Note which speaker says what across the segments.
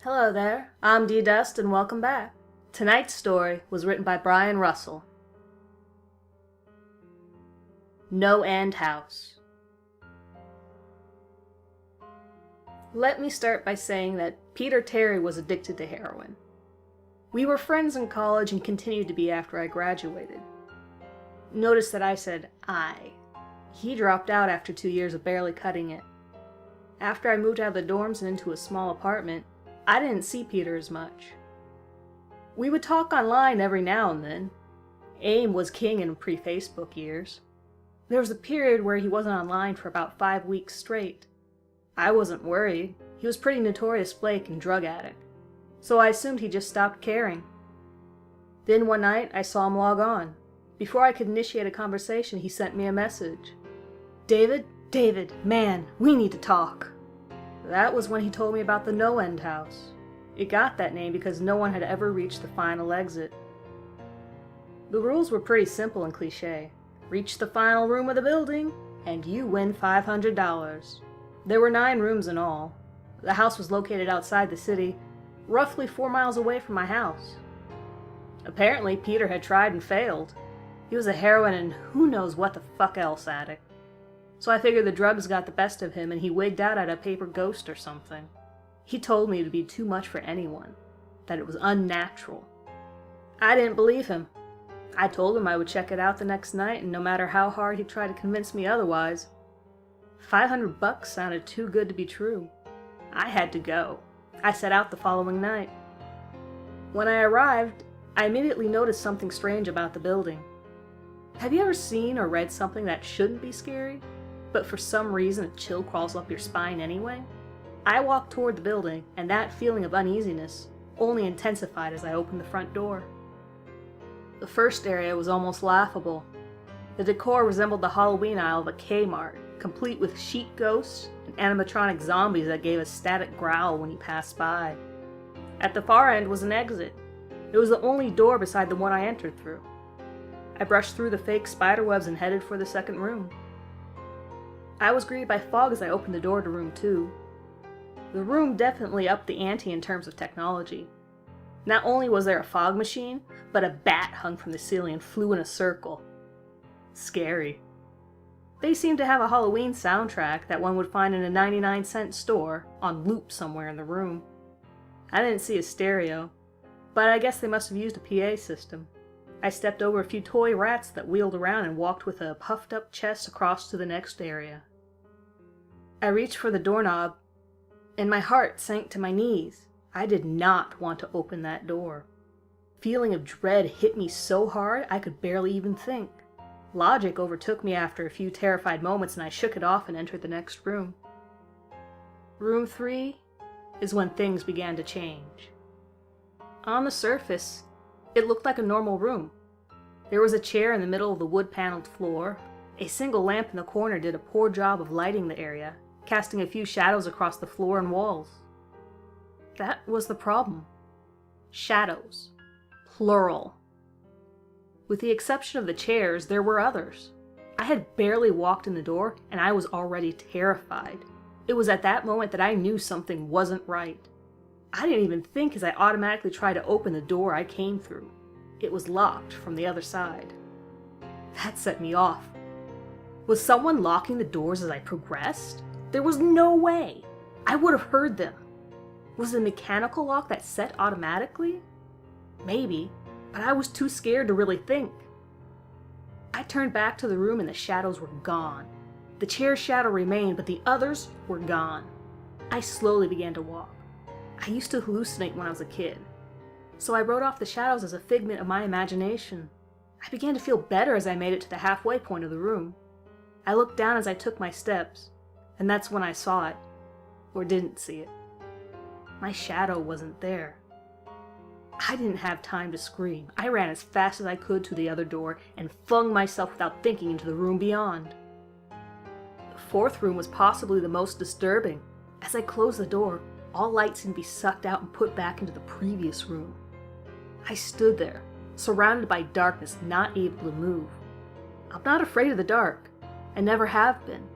Speaker 1: Hello there, I'm D-Dust and welcome back. Tonight's story was written by Brian Russell. NoEnd House. Let me start by saying that Peter Terry was addicted to heroin. We were friends in college and continued to be after I graduated. Notice that I said I. He dropped out after 2 years of barely cutting it. After I moved out of the dorms and into a small apartment, I didn't see Peter as much. We would talk online every now and then. AIM was king in pre-Facebook years. There was a period where he wasn't online for about 5 weeks straight. I wasn't worried. He was pretty notorious flake and drug addict, so I assumed he just stopped caring. Then one night, I saw him log on. Before I could initiate a conversation, he sent me a message. David, man, we need to talk. That was when he told me about the NoEnd house. It got that name because no one had ever reached the final exit. The rules were pretty simple and cliche. Reach the final room of the building, and you win $500. There were 9 rooms in all. The house was located outside the city, roughly 4 miles away from my house. Apparently, Peter had tried and failed. He was a heroin and who knows what the fuck else addict. So I figured the drugs got the best of him and he wigged out at a paper ghost or something. He told me it would be too much for anyone, that it was unnatural. I didn't believe him. I told him I would check it out the next night, and no matter how hard he tried to convince me otherwise, $500 sounded too good to be true. I had to go. I set out the following night. When I arrived, I immediately noticed something strange about the building. Have you ever seen or read something that shouldn't be scary, but for some reason a chill crawls up your spine anyway? I walked toward the building, and that feeling of uneasiness only intensified as I opened the front door. The first area was almost laughable. The decor resembled the Halloween aisle of a Kmart, complete with sheet ghosts and animatronic zombies that gave a static growl when you passed by. At the far end was an exit. It was the only door beside the one I entered through. I brushed through the fake spiderwebs and headed for the second room. I was greeted by fog as I opened the door to room 2. The room definitely upped the ante in terms of technology. Not only was there a fog machine, but a bat hung from the ceiling and flew in a circle. Scary. They seemed to have a Halloween soundtrack that one would find in a 99-cent store on loop somewhere in the room. I didn't see a stereo, but I guess they must have used a PA system. I stepped over a few toy rats that wheeled around and walked with a puffed-up chest across to the next area. I reached for the doorknob, and my heart sank to my knees. I did not want to open that door. Feeling of dread hit me so hard I could barely even think. Logic overtook me after a few terrified moments, and I shook it off and entered the next room. Room 3 is when things began to change. On the surface, it looked like a normal room. There was a chair in the middle of the wood-paneled floor. A single lamp in the corner did a poor job of lighting the area, casting a few shadows across the floor and walls. That was the problem. Shadows. Plural. With the exception of the chairs, there were others. I had barely walked in the door, and I was already terrified. It was at that moment that I knew something wasn't right. I didn't even think as I automatically tried to open the door I came through. It was locked from the other side. That set me off. Was someone locking the doors as I progressed? There was no way. I would have heard them. Was it a mechanical lock that set automatically? Maybe, but I was too scared to really think. I turned back to the room and the shadows were gone. The chair's shadow remained, but the others were gone. I slowly began to walk. I used to hallucinate when I was a kid, so I wrote off the shadows as a figment of my imagination. I began to feel better as I made it to the halfway point of the room. I looked down as I took my steps, and that's when I saw it, or didn't see it. My shadow wasn't there. I didn't have time to scream. I ran as fast as I could to the other door and flung myself without thinking into the room beyond. The fourth room was possibly the most disturbing. As I closed the door, all light seemed to be sucked out and put back into the previous room. I stood there, surrounded by darkness, not able to move. I'm not afraid of the dark. I never have been.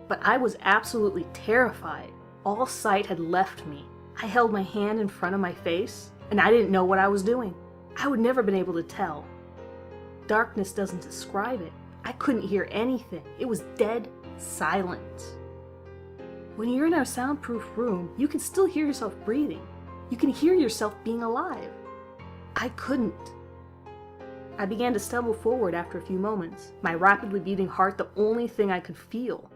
Speaker 1: But I was absolutely terrified. All sight had left me. I held my hand in front of my face, and I didn't know what I was doing. I would never been able to tell. Darkness doesn't describe it. I couldn't hear anything. It was dead silent. When you're in a soundproof room, you can still hear yourself breathing. You can hear yourself being alive. I couldn't. I began to stumble forward after a few moments, my rapidly beating heart the only thing I could feel.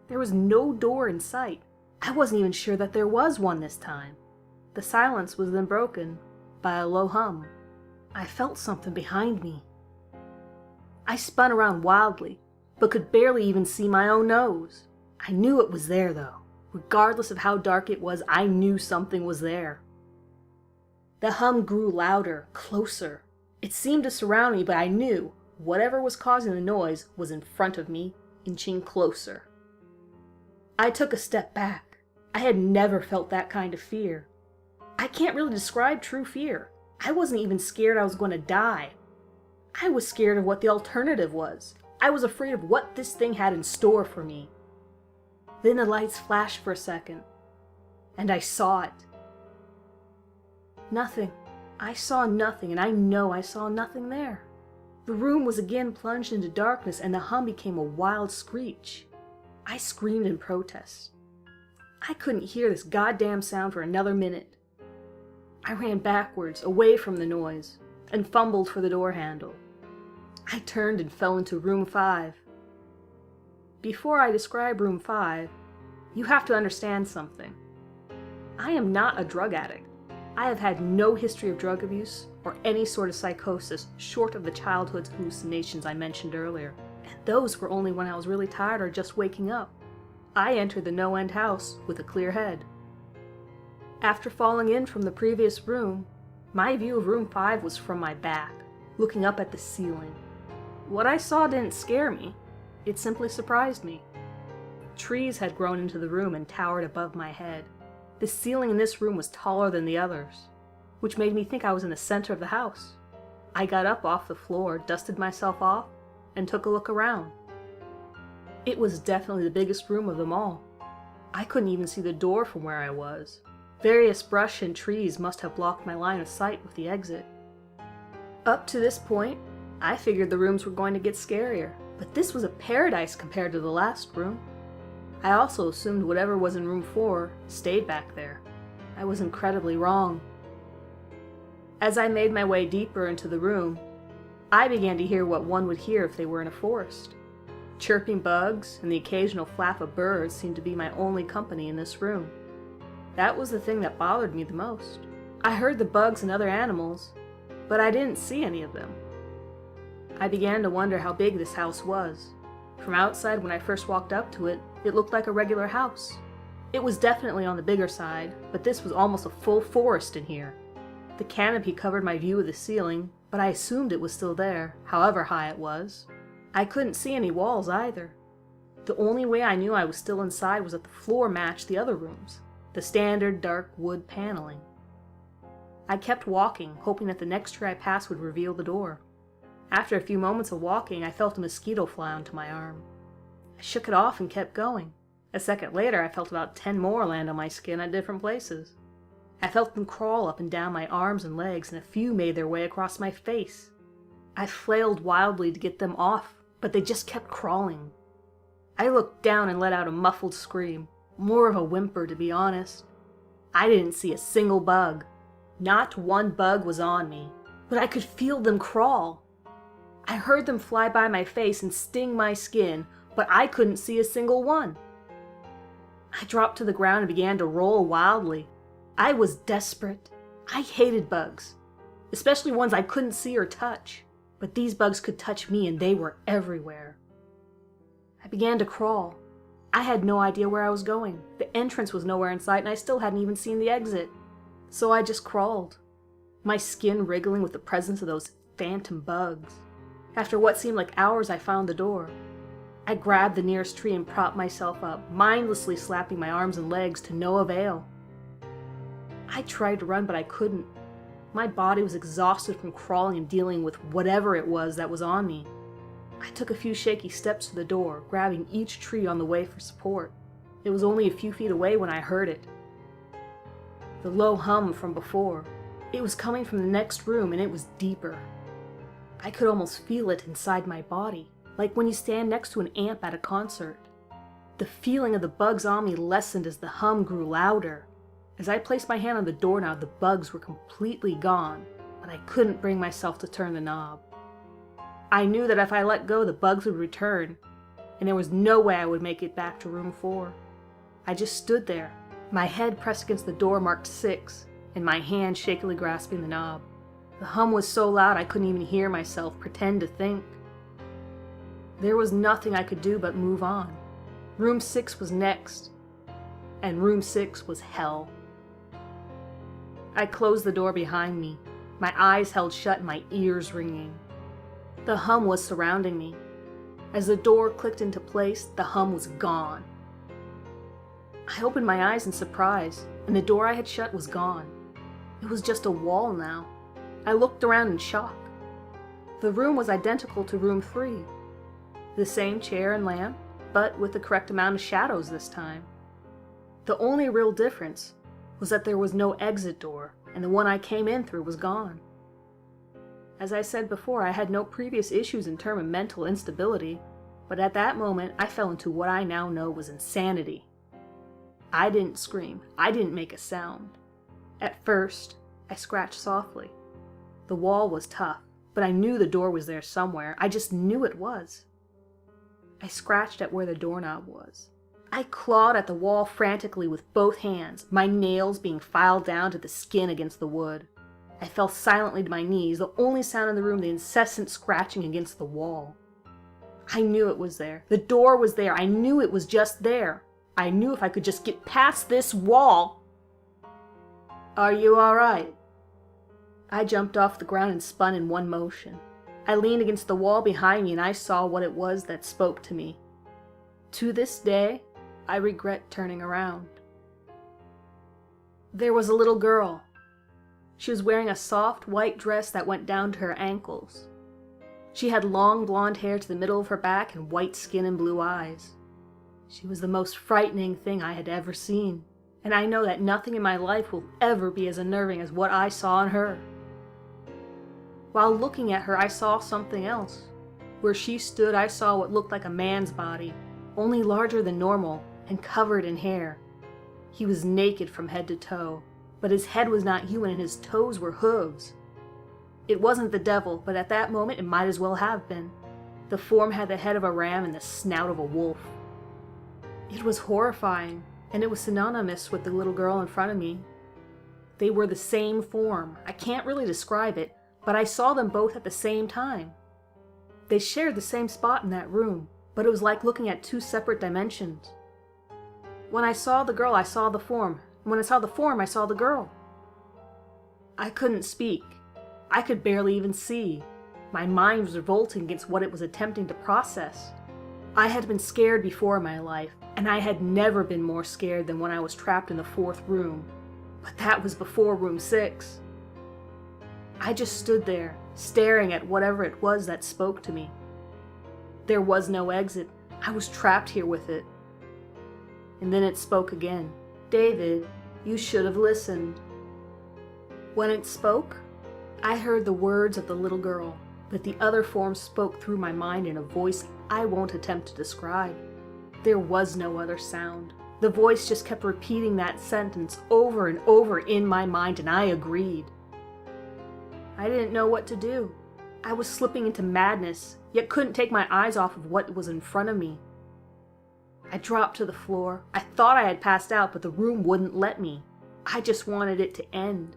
Speaker 1: There was no door in sight. I wasn't even sure that there was one this time. The silence was then broken by a low hum. I felt something behind me. I spun around wildly, but could barely even see my own nose. I knew it was there, though. Regardless of how dark it was, I knew something was there. The hum grew louder, closer. It seemed to surround me, but I knew whatever was causing the noise was in front of me, inching closer. I took a step back. I had never felt that kind of fear. I can't really describe true fear. I wasn't even scared I was going to die. I was scared of what the alternative was. I was afraid of what this thing had in store for me. Then the lights flashed for a second, and I saw it. Nothing. I saw nothing, and I know I saw nothing there. The room was again plunged into darkness, and the hum became a wild screech. I screamed in protest. I couldn't hear this goddamn sound for another minute. I ran backwards, away from the noise, and fumbled for the door handle. I turned and fell into room 5. Before I describe room 5, you have to understand something. I am not a drug addict. I have had no history of drug abuse or any sort of psychosis short of the childhood hallucinations I mentioned earlier. And those were only when I was really tired or just waking up. I entered the NoEnd house with a clear head. After falling in from the previous room, my view of room 5 was from my back, looking up at the ceiling. What I saw didn't scare me. It simply surprised me. Trees had grown into the room and towered above my head. The ceiling in this room was taller than the others, which made me think I was in the center of the house. I got up off the floor, dusted myself off, and took a look around. It was definitely the biggest room of them all. I couldn't even see the door from where I was. Various brush and trees must have blocked my line of sight with the exit. Up to this point, I figured the rooms were going to get scarier, but this was a paradise compared to the last room. I also assumed whatever was in room 4 stayed back there. I was incredibly wrong. As I made my way deeper into the room, I began to hear what one would hear if they were in a forest. Chirping bugs and the occasional flap of birds seemed to be my only company in this room. That was the thing that bothered me the most. I heard the bugs and other animals, but I didn't see any of them. I began to wonder how big this house was. From outside, when I first walked up to it, it looked like a regular house. It was definitely on the bigger side, but this was almost a full forest in here. The canopy covered my view of the ceiling, but I assumed it was still there, however high it was. I couldn't see any walls either. The only way I knew I was still inside was that the floor matched the other rooms, the standard dark wood paneling. I kept walking, hoping that the next tree I passed would reveal the door. After a few moments of walking, I felt a mosquito fly onto my arm. I shook it off and kept going. A second later, I felt about 10 more land on my skin at different places. I felt them crawl up and down my arms and legs, and a few made their way across my face. I flailed wildly to get them off, but they just kept crawling. I looked down and let out a muffled scream, more of a whimper to be honest. I didn't see a single bug. Not one bug was on me, but I could feel them crawl. I heard them fly by my face and sting my skin, but I couldn't see a single one. I dropped to the ground and began to roll wildly. I was desperate. I hated bugs, especially ones I couldn't see or touch, but these bugs could touch me and they were everywhere. I began to crawl. I had no idea where I was going. The entrance was nowhere in sight and I still hadn't even seen the exit. So I just crawled, my skin wriggling with the presence of those phantom bugs. After what seemed like hours, I found the door. I grabbed the nearest tree and propped myself up, mindlessly slapping my arms and legs to no avail. I tried to run, but I couldn't. My body was exhausted from crawling and dealing with whatever it was that was on me. I took a few shaky steps to the door, grabbing each tree on the way for support. It was only a few feet away when I heard it. The low hum from before. It was coming from the next room, and it was deeper. I could almost feel it inside my body, like when you stand next to an amp at a concert. The feeling of the bugs on me lessened as the hum grew louder. As I placed my hand on the doorknob, the bugs were completely gone, but I couldn't bring myself to turn the knob. I knew that if I let go, the bugs would return, and there was no way I would make it back to room 4. I just stood there, my head pressed against the door marked 6, and my hand shakily grasping the knob. The hum was so loud I couldn't even hear myself pretend to think. There was nothing I could do but move on. Room 6 was next, and room 6 was hell. I closed the door behind me, my eyes held shut and my ears ringing. The hum was surrounding me. As the door clicked into place, the hum was gone. I opened my eyes in surprise, and the door I had shut was gone. It was just a wall now. I looked around in shock. The room was identical to room 3. The same chair and lamp, but with the correct amount of shadows this time. The only real difference was that there was no exit door, and the one I came in through was gone. As I said before, I had no previous issues in terms of mental instability, but at that moment I fell into what I now know was insanity. I didn't scream. I didn't make a sound. At first, I scratched softly. The wall was tough, but I knew the door was there somewhere. I just knew it was. I scratched at where the doorknob was. I clawed at the wall frantically with both hands, my nails being filed down to the skin against the wood. I fell silently to my knees, the only sound in the room the incessant scratching against the wall. I knew it was there. The door was there. I knew it was just there. I knew if I could just get past this wall. "Are you all right?" I jumped off the ground and spun in one motion. I leaned against the wall behind me and I saw what it was that spoke to me. To this day, I regret turning around. There was a little girl. She was wearing a soft white dress that went down to her ankles. She had long blonde hair to the middle of her back and white skin and blue eyes. She was the most frightening thing I had ever seen, and I know that nothing in my life will ever be as unnerving as what I saw in her. While looking at her, I saw something else. Where she stood, I saw what looked like a man's body, only larger than normal and covered in hair. He was naked from head to toe, but his head was not human and his toes were hooves. It wasn't the devil, but at that moment it might as well have been. The form had the head of a ram and the snout of a wolf. It was horrifying, and it was synonymous with the little girl in front of me. They were the same form. I can't really describe it, but I saw them both at the same time. They shared the same spot in that room, but it was like looking at two separate dimensions. When I saw the girl, I saw the form, and when I saw the form, I saw the girl. I couldn't speak. I could barely even see. My mind was revolting against what it was attempting to process. I had been scared before in my life, and I had never been more scared than when I was trapped in the 4th room. But that was before room 6. I just stood there, staring at whatever it was that spoke to me. There was no exit. I was trapped here with it. And then it spoke again. "David, you should have listened." When it spoke, I heard the words of the little girl, but the other form spoke through my mind in a voice I won't attempt to describe. There was no other sound. The voice just kept repeating that sentence over and over in my mind, and I agreed. I didn't know what to do. I was slipping into madness, yet couldn't take my eyes off of what was in front of me. I dropped to the floor. I thought I had passed out, but the room wouldn't let me. I just wanted it to end.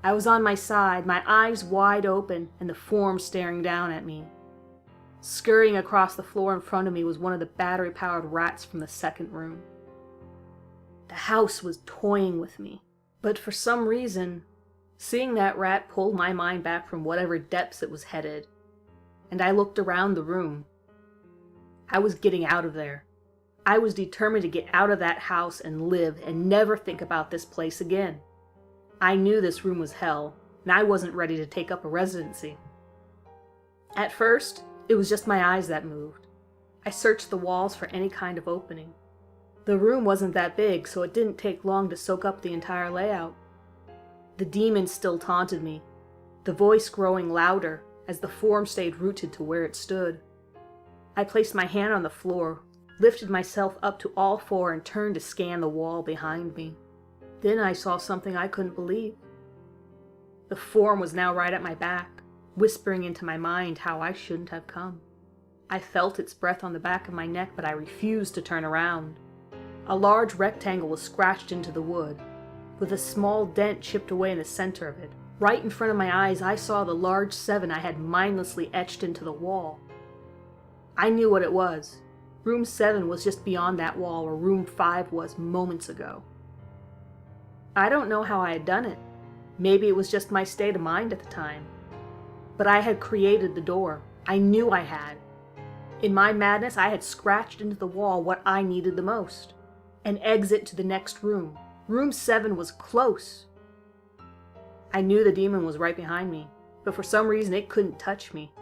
Speaker 1: I was on my side, my eyes wide open, and the form staring down at me. Scurrying across the floor in front of me was one of the battery-powered rats from the 2nd room. The house was toying with me, but for some reason, seeing that rat pulled my mind back from whatever depths it was headed, and I looked around the room. I was getting out of there. I was determined to get out of that house and live and never think about this place again. I knew this room was hell, and I wasn't ready to take up a residency. At first, it was just my eyes that moved. I searched the walls for any kind of opening. The room wasn't that big, so it didn't take long to soak up the entire layout. The demon still taunted me, the voice growing louder as the form stayed rooted to where it stood. I placed my hand on the floor, lifted myself up to all four, and turned to scan the wall behind me. Then I saw something I couldn't believe. The form was now right at my back, whispering into my mind how I shouldn't have come. I felt its breath on the back of my neck, but I refused to turn around. A large rectangle was scratched into the wood, with a small dent chipped away in the center of it. Right in front of my eyes, I saw the large 7 I had mindlessly etched into the wall. I knew what it was. Room 7 was just beyond that wall where Room 5 was moments ago. I don't know how I had done it. Maybe it was just my state of mind at the time. But I had created the door. I knew I had. In my madness, I had scratched into the wall what I needed the most. An exit to the next room. Room 7 was close. I knew the demon was right behind me, but for some reason it couldn't touch me.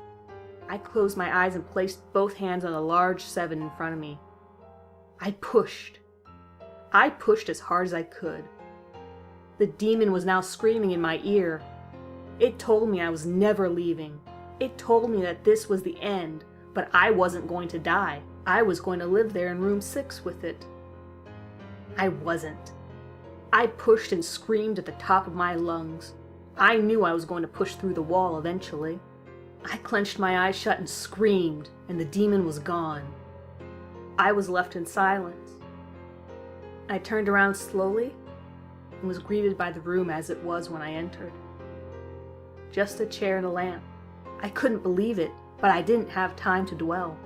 Speaker 1: I closed my eyes and placed both hands on the large 7 in front of me. I pushed. I pushed as hard as I could. The demon was now screaming in my ear. It told me I was never leaving. It told me that this was the end, but I wasn't going to die. I was going to live there in Room 6 with it. I wasn't. I pushed and screamed at the top of my lungs. I knew I was going to push through the wall eventually. I clenched my eyes shut and screamed, and the demon was gone. I was left in silence. I turned around slowly and was greeted by the room as it was when I entered. Just a chair and a lamp. I couldn't believe it, but I didn't have time to dwell.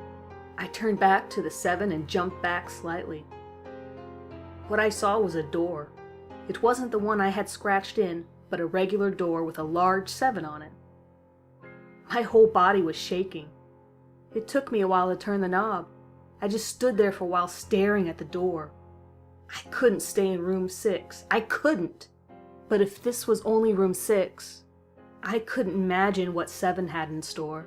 Speaker 1: I turned back to the 7 and jumped back slightly. What I saw was a door. It wasn't the one I had scratched in, but a regular door with a large 7 on it. My whole body was shaking. It took me a while to turn the knob. I just stood there for a while staring at the door. I couldn't stay in Room 6. I couldn't. But if this was only Room 6, I couldn't imagine what 7 had in store.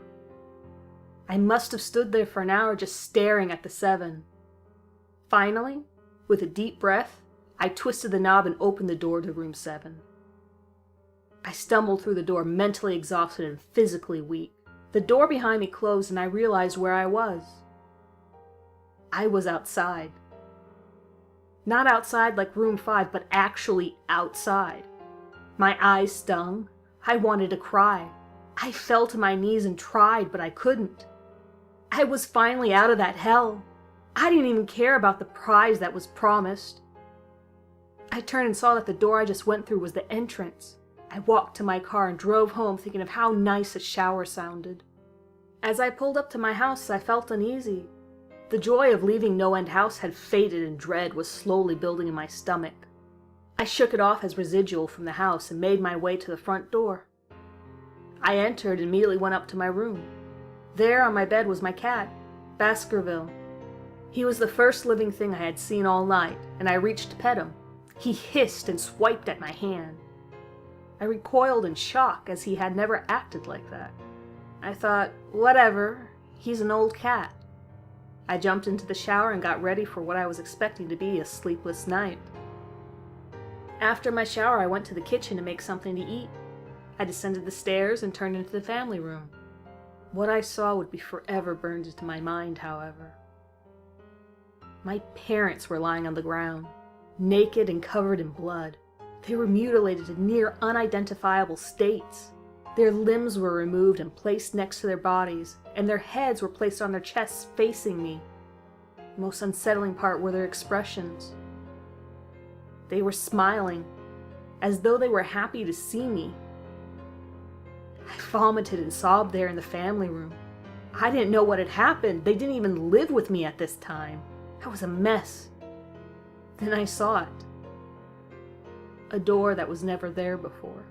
Speaker 1: I must have stood there for an hour just staring at the 7. Finally, with a deep breath, I twisted the knob and opened the door to Room 7. I stumbled through the door, mentally exhausted and physically weak. The door behind me closed and I realized where I was. I was outside. Not outside like Room 5, but actually outside. My eyes stung. I wanted to cry. I fell to my knees and tried, but I couldn't. I was finally out of that hell. I didn't even care about the prize that was promised. I turned and saw that the door I just went through was the entrance. I walked to my car and drove home thinking of how nice a shower sounded. As I pulled up to my house, I felt uneasy. The joy of leaving NoEnd House had faded and dread was slowly building in my stomach. I shook it off as residual from the house and made my way to the front door. I entered and immediately went up to my room. There on my bed was my cat, Baskerville. He was the first living thing I had seen all night, and I reached to pet him. He hissed and swiped at my hand. I recoiled in shock, as he had never acted like that. I thought, whatever, he's an old cat. I jumped into the shower and got ready for what I was expecting to be a sleepless night. After my shower, I went to the kitchen to make something to eat. I descended the stairs and turned into the family room. What I saw would be forever burned into my mind, however. My parents were lying on the ground, naked and covered in blood. They were mutilated in near unidentifiable states. Their limbs were removed and placed next to their bodies, and their heads were placed on their chests facing me. The most unsettling part were their expressions. They were smiling, as though they were happy to see me. I vomited and sobbed there in the family room. I didn't know what had happened. They didn't even live with me at this time. I was a mess. Then I saw it. A door that was never there before.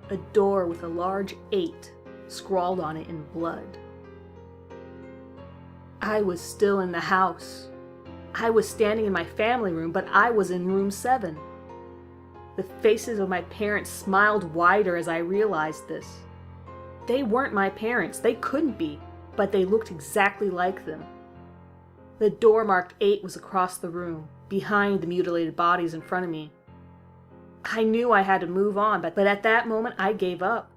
Speaker 1: A door with a large 8 scrawled on it in blood. I was still in the house. I was standing in my family room, but I was in Room 7. The faces of my parents smiled wider as I realized this. They weren't my parents. They couldn't be, but they looked exactly like them. The door marked 8 was across the room, behind the mutilated bodies in front of me. I knew I had to move on, but at that moment I gave up.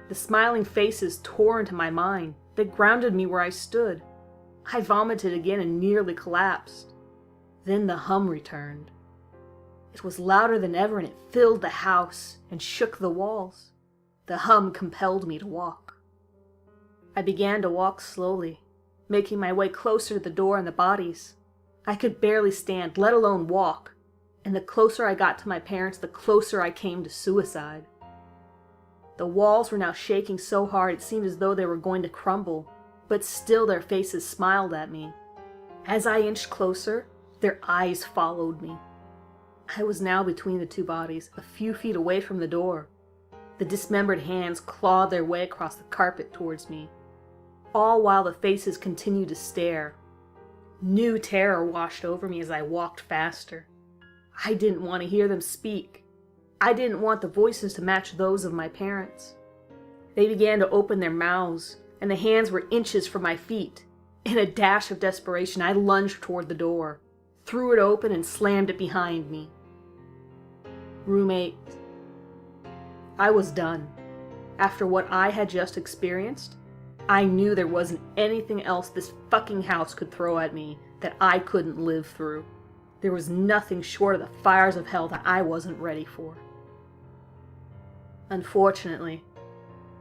Speaker 1: The smiling faces tore into my mind. They grounded me where I stood. I vomited again and nearly collapsed. Then the hum returned. It was louder than ever, and it filled the house and shook the walls. The hum compelled me to walk. I began to walk slowly, making my way closer to the door and the bodies. I could barely stand, let alone walk, and the closer I got to my parents, the closer I came to suicide. The walls were now shaking so hard it seemed as though they were going to crumble, but still their faces smiled at me. As I inched closer, their eyes followed me. I was now between the two bodies, a few feet away from the door. The dismembered hands clawed their way across the carpet towards me, all while the faces continued to stare. New terror washed over me as I walked faster. I didn't want to hear them speak. I didn't want the voices to match those of my parents. They began to open their mouths, and the hands were inches from my feet. In a dash of desperation, I lunged toward the door, threw it open, and slammed it behind me. Room 8. I was done. After what I had just experienced, I knew there wasn't anything else this fucking house could throw at me that I couldn't live through. There was nothing short of the fires of hell that I wasn't ready for. Unfortunately,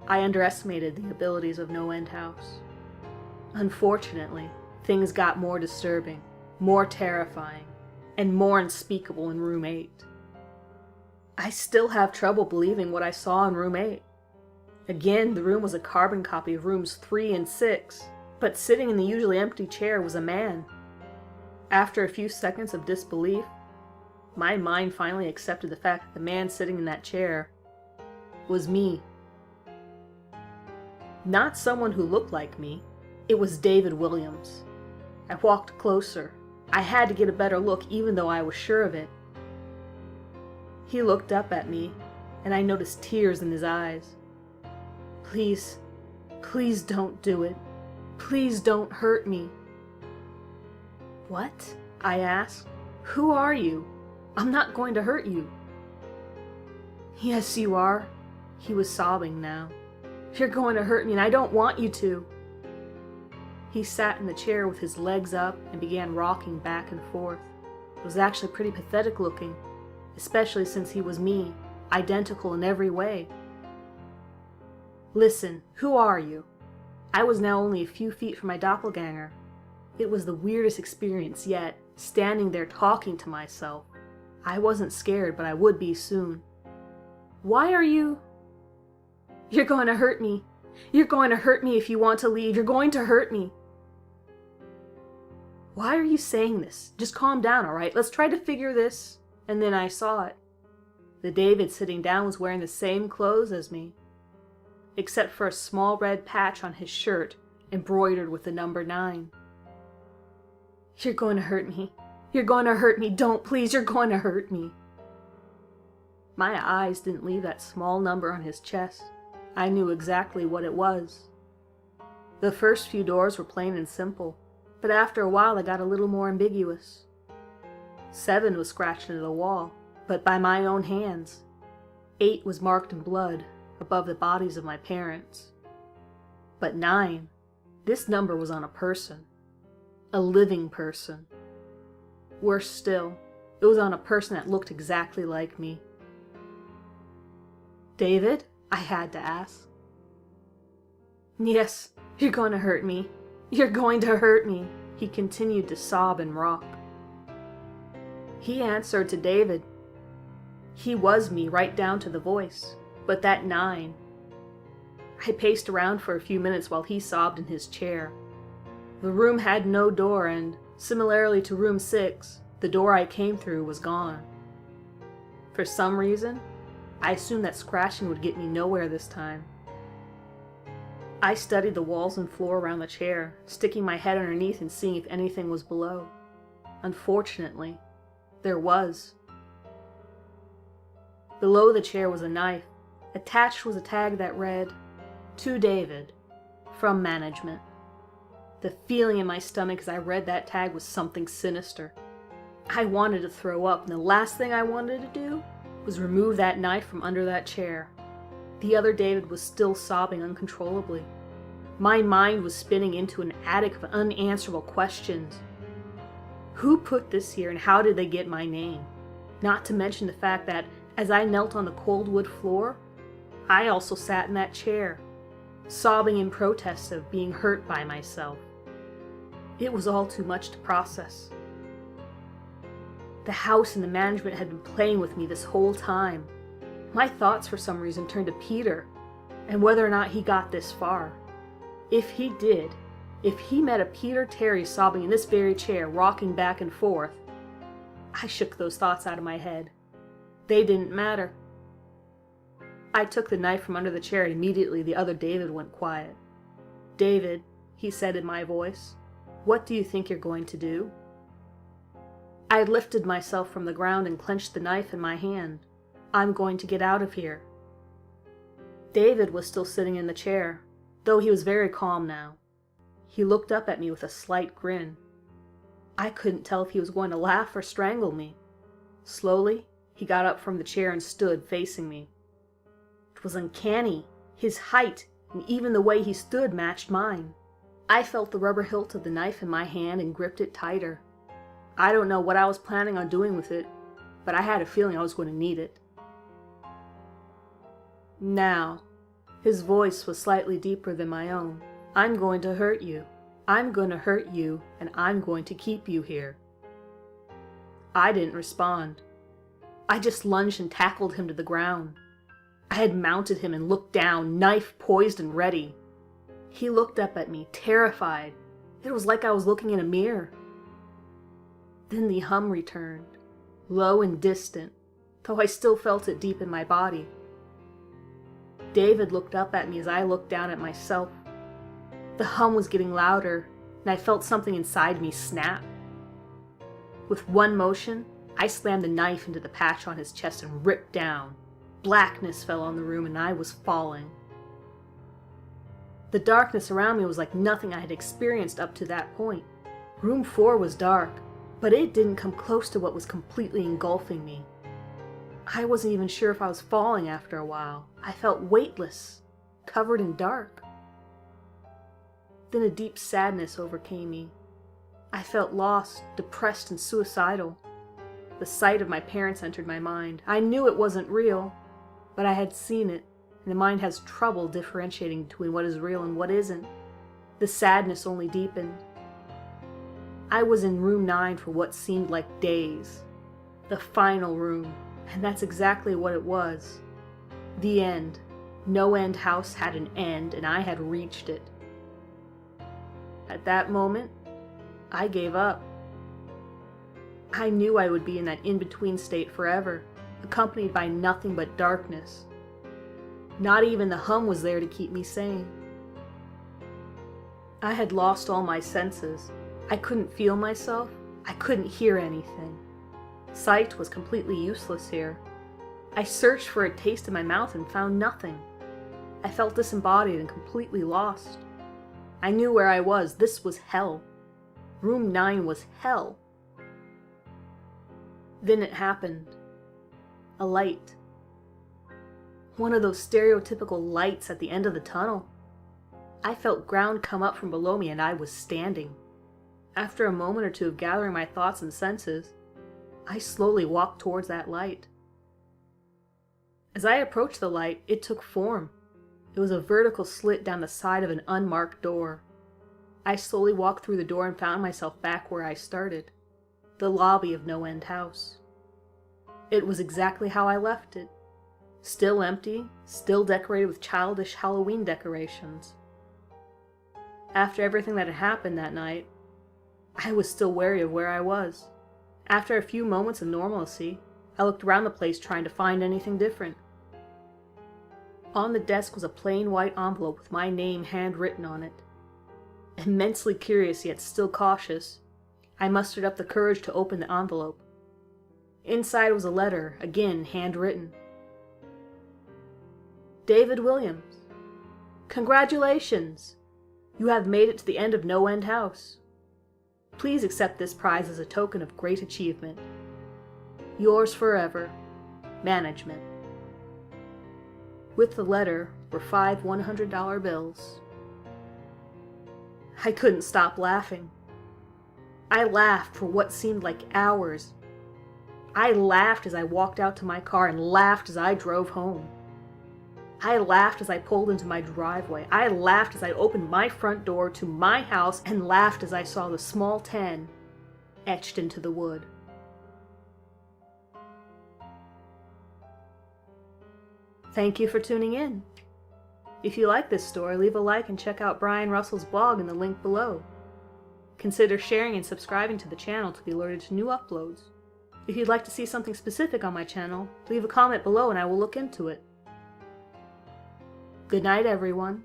Speaker 1: I underestimated the abilities of NoEnd House. Unfortunately, things got more disturbing, more terrifying, and more unspeakable in Room 8. I still have trouble believing what I saw in Room 8. Again, the room was a carbon copy of Rooms 3 and 6, but sitting in the usually empty chair was a man. After a few seconds of disbelief, my mind finally accepted the fact that the man sitting in that chair was me. Not someone who looked like me. It was David Williams. I walked closer. I had to get a better look even though I was sure of it. He looked up at me, and I noticed tears in his eyes. Please, please don't do it. Please don't hurt me. What? I asked. Who are you? I'm not going to hurt you. Yes, you are. He was sobbing now. You're going to hurt me, and I don't want you to. He sat in the chair with his legs up and began rocking back and forth. It was actually pretty pathetic looking, especially since he was me, identical in every way. Listen, who are you? I was now only a few feet from my doppelganger. It was the weirdest experience yet, standing there talking to myself. I wasn't scared, but I would be soon. Why are you? You're going to hurt me. You're going to hurt me if you want to leave. You're going to hurt me. Why are you saying this? Just calm down, all right? Let's try to figure this. And then I saw it. The David sitting down was wearing the same clothes as me, except for a small red patch on his shirt embroidered with the number 9. You're going to hurt me. You're going to hurt me. Don't, please. You're going to hurt me. My eyes didn't leave that small number on his chest. I knew exactly what it was. The first few doors were plain and simple, but after a while they got a little more ambiguous. 7 was scratched into the wall, but by my own hands. 8 was marked in blood above the bodies of my parents. But 9, this number was on a person. A living person. Worse still, it was on a person that looked exactly like me. David? I had to ask. Yes, you're going to hurt me. You're going to hurt me. He continued to sob and rock. He answered to David. He was me right down to the voice, but that 9. I paced around for a few minutes while he sobbed in his chair. The room had no door, and, similarly to room 6, the door I came through was gone. For some reason, I assumed that scratching would get me nowhere this time. I studied the walls and floor around the chair, sticking my head underneath and seeing if anything was below. Unfortunately, there was. Below the chair was a knife. Attached was a tag that read, "To David, from management." The feeling in my stomach as I read that tag was something sinister. I wanted to throw up, and the last thing I wanted to do was remove that knife from under that chair. The other David was still sobbing uncontrollably. My mind was spinning into an attic of unanswerable questions. Who put this here and how did they get my name? Not to mention the fact that, as I knelt on the cold wood floor, I also sat in that chair, sobbing in protest of being hurt by myself. It was all too much to process. The house and the management had been playing with me this whole time. My thoughts for some reason turned to Peter, and whether or not he got this far. If he did, if he met a Peter Terry sobbing in this very chair, rocking back and forth, I shook those thoughts out of my head. They didn't matter. I took the knife from under the chair and immediately the other David went quiet. "David," he said in my voice, "what do you think you're going to do?" I lifted myself from the ground and clenched the knife in my hand. "I'm going to get out of here." David was still sitting in the chair, though he was very calm now. He looked up at me with a slight grin. I couldn't tell if he was going to laugh or strangle me. Slowly, he got up from the chair and stood facing me. It was uncanny. His height and even the way he stood matched mine. I felt the rubber hilt of the knife in my hand and gripped it tighter. I don't know what I was planning on doing with it, but I had a feeling I was going to need it. "Now," his voice was slightly deeper than my own, "I'm going to hurt you. I'm going to hurt you, and I'm going to keep you here." I didn't respond. I just lunged and tackled him to the ground. I had mounted him and looked down, knife poised and ready. He looked up at me, terrified. It was like I was looking in a mirror. Then the hum returned, low and distant, though I still felt it deep in my body. David looked up at me as I looked down at myself. The hum was getting louder, and I felt something inside me snap. With one motion, I slammed the knife into the patch on his chest and ripped down. Blackness fell on the room, and I was falling. The darkness around me was like nothing I had experienced up to that point. Room 4 was dark, but it didn't come close to what was completely engulfing me. I wasn't even sure if I was falling after a while. I felt weightless, covered in dark. Then a deep sadness overcame me. I felt lost, depressed, and suicidal. The sight of my parents entered my mind. I knew it wasn't real, but I had seen it, and the mind has trouble differentiating between what is real and what isn't. The sadness only deepened. I was in room 9 for what seemed like days. The final room, and that's exactly what it was. The end. NoEnd house had an end, and I had reached it. At that moment, I gave up. I knew I would be in that in-between state forever, accompanied by nothing but darkness. Not even the hum was there to keep me sane. I had lost all my senses. I couldn't feel myself. I couldn't hear anything. Sight was completely useless here. I searched for a taste in my mouth and found nothing. I felt disembodied and completely lost. I knew where I was. This was hell. Room 9 was hell. Then it happened. A light. One of those stereotypical lights at the end of the tunnel. I felt ground come up from below me and I was standing. After a moment or two of gathering my thoughts and senses, I slowly walked towards that light. As I approached the light, it took form. It was a vertical slit down the side of an unmarked door. I slowly walked through the door and found myself back where I started, the lobby of NoEnd house. It was exactly how I left it. Still empty, still decorated with childish Halloween decorations. After everything that had happened that night, I was still wary of where I was. After a few moments of normalcy, I looked around the place trying to find anything different. On the desk was a plain white envelope with my name handwritten on it. Immensely curious yet still cautious, I mustered up the courage to open the envelope. Inside was a letter, again handwritten. David Williams, congratulations! You have made it to the end of NoEnd house. Please accept this prize as a token of great achievement. Yours forever, management. With the letter were 5 $100 bills. I couldn't stop laughing. I laughed for what seemed like hours. I laughed as I walked out to my car and laughed as I drove home. I laughed as I pulled into my driveway. I laughed as I opened my front door to my house and laughed as I saw the small 10 etched into the wood. Thank you for tuning in. If you like this story, leave a like and check out Brian Russell's blog in the link below. Consider sharing and subscribing to the channel to be alerted to new uploads. If you'd like to see something specific on my channel, leave a comment below and I will look into it. Good night, everyone.